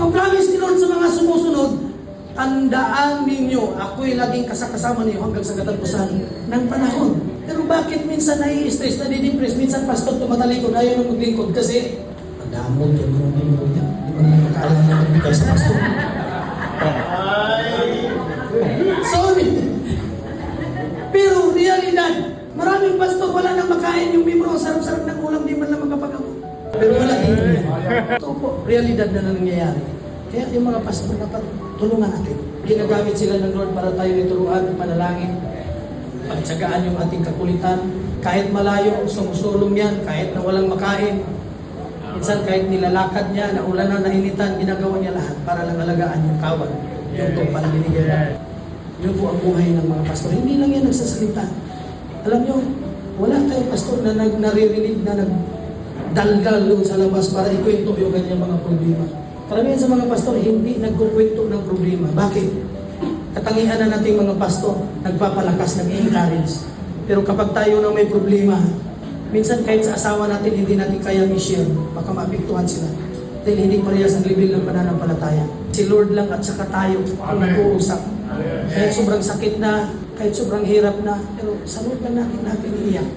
So ang promise ni Lord sa mga sumusunod, tandaan ninyo, ako'y laging kasama ninyo hanggang sa katapusan ng panahon. Pero bakit minsan nai-stress, nadidepress, minsan pastor tumatalikod, ayaw nang maglingkod kasi madamot yung mga member niya. Di ba naman makaalala na magbigay sa pastor? Sorry. Pero realidad, maraming pastor wala nang makain yung membro, ang sarap-sarap ng ulam, di man lang makapag-abot. Pero wala din yan. Ito po, realidad na nangyayari. Kaya yung mga pastor dapat tulungan natin. Ginagamit sila ng Lord para tayo nituruan at manalangin. Pagtsagaan yung ating kakulitan. Kahit malayo, sumusulong yan. Kahit na walang makain. Minsan kahit nilalakad niya, naulan na, nainitan, ginagawa niya lahat para lang alagaan yung kawan. Yung tumpang binigay natin. Yun po ang buhay ng mga pastor. Hindi lang yan nagsasalita. Alam niyo, wala tayong pastor na naririnig na nagdalgal doon sa labas para ikwento yung kanyang mga problema. Karamihan sa mga pastor, hindi nagkukwento ng problema. Bakit? Katangian na nating mga pastor, nagpapalakas, nag-encourage. Pero kapag tayo na may problema, minsan kahit sa asawa natin, hindi natin kaya i-share. Baka maapektuhan sila. Dahil hindi parehas ang level ng pananampalataya. Si Lord lang at saka tayo ang nag-uusap. Kahit sobrang sakit na, kahit sobrang hirap na, pero sa Lord lang natin iiyak.